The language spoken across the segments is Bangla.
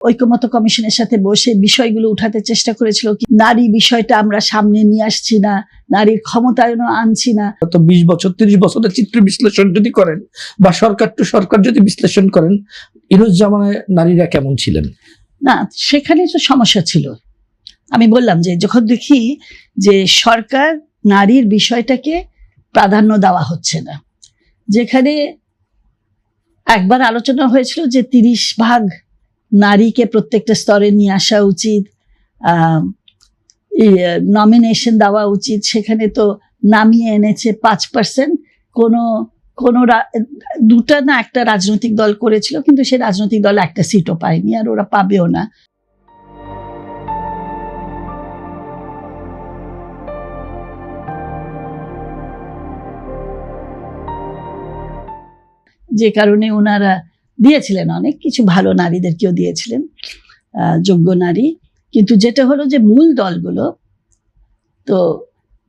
ঐকমত্য কমিশনের সাথে বসে বিষয়গুলো উঠাতে চেষ্টা করেছিল, কি নারী বিষয়টা আমরা সামনে নিয়ে আসছি না, নারীর ক্ষমতায়নও আনছি না। গত 20 বছর 30 বছরের চিত্র বিশ্লেষণ যদি করেন বা সরকার টু সরকার যদি বিশ্লেষণ করেন, ইনুস জামানায় নারীরা কেমন ছিলেন? না, সেখানে তো সমস্যা ছিল। আমি বললাম যে যখন দেখি যে সরকার নারীর বিষয়টাকে প্রাধান্য দেওয়া হচ্ছে না, যেখানে একবার আলোচনা হয়েছিল যে 30% নারীকে প্রত্যেকটা স্তরে নিয়ে আসা উচিত, নমিনেশন দেওয়া উচিত, সেখানে তো নামিয়ে এনেছে 5%। কোনো দুটা না একটা রাজনৈতিক দল করেছিল, কিন্তু সেই রাজনৈতিক দল একটা সিটও পায়নি, আর ওরা পাবেও না। যে কারণে ওনারা দিয়েছিলেন অনেক কিছু, ভালো নারীদেরকেও দিয়েছিলেন, যোগ্য নারী। কিন্তু যেটা হলো যে মূল দলগুলো তো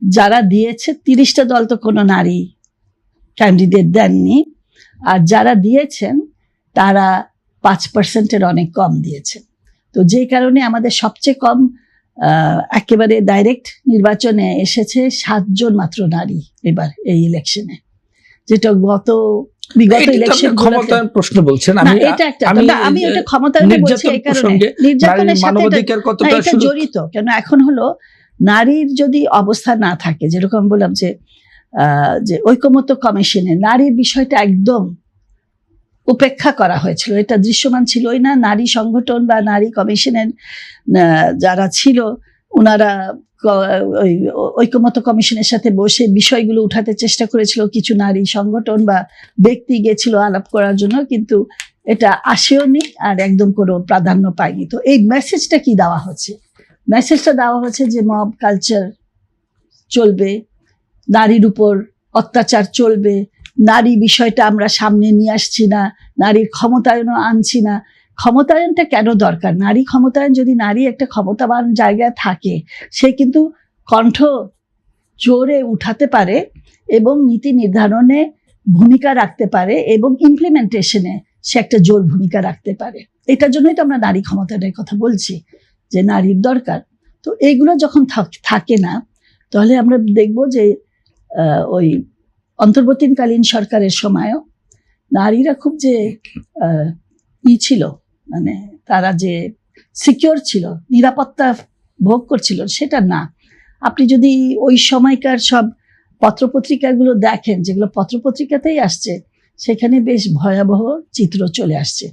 যারা দিয়েছে 30টা দল তো কোনো নারী ক্যান্ডিডেট দেননি, আর যারা দিয়েছেন তারা 5%-এর অনেক কম দিয়েছেন। তো যে কারণে আমাদের সবচেয়ে কম একেবারে ডাইরেক্ট নির্বাচনে এসেছে 7 জন মাত্র নারী এবার এই ইলেকশনে, যেটা বিগত ইলেকশন ক্ষমতায়ন প্রশ্ন বলছেন। আমি ওটা ক্ষমতায়ন বলছি এই কারণে, নির্যাতনের সাথে এটা জড়িত। কেন এখন হলো নারীর যদি অবস্থা না থাকে, যেরকম বললাম যে ঐকমত্য কমিশনে নারীর বিষয়টা একদম উপেক্ষা করা হয়েছিল, এটা দৃশ্যমান ছিলই না। নারী সংগঠন বা নারী কমিশনের যারা ছিল ওনারা ঐকমত্য কমিশনের সাথে বসে বিষয়গুলো উঠাতে চেষ্টা করেছিল, কিছু নারী সংগঠন বা ব্যক্তি গেছিল আলাপ করার জন্য, কিন্তু এটা আসেওনি আর একদম কোনো প্রাধান্য পায়নি। তো এই মেসেজটা কি দেওয়া হচ্ছে? মেসেজটা দেওয়া হচ্ছে যে মব কালচার চলবে, নারীর উপর অত্যাচার চলবে, নারী বিষয়টা আমরা সামনে নিয়ে আসছি না, নারীর ক্ষমতায়নও আনছি না। ক্ষমতায়নটা কেন দরকার? নারী ক্ষমতায়ন, যদি নারী একটা ক্ষমতাবান জায়গায় থাকে, সে কিন্তু কণ্ঠ জোরে উঠাতে পারে এবং নীতি নির্ধারণে ভূমিকা রাখতে পারে এবং ইমপ্লিমেন্টেশনে সে একটা জোর ভূমিকা রাখতে পারে। এটার জন্যই তো আমরা নারী ক্ষমতায়নের কথা বলছি, যে নারীর দরকার। তো এইগুলো যখন থাকে না, তাহলে আমরা দেখব যে ওই অন্তর্বর্তীকালীন সরকারের সময়ও নারীরা খুব যে ছিল, মানে তারা যে সিকিউর ছিল, নিরাপত্তা ভোগ করছিল, সেটা না। আপনি যদি ওই সময়কার সব পত্রপত্রিকাগুলো দেখেন, যেগুলো পত্রপত্রিকাতেই আসছে, সেখানে বেশ ভয়াবহ চিত্র চলে আসছে।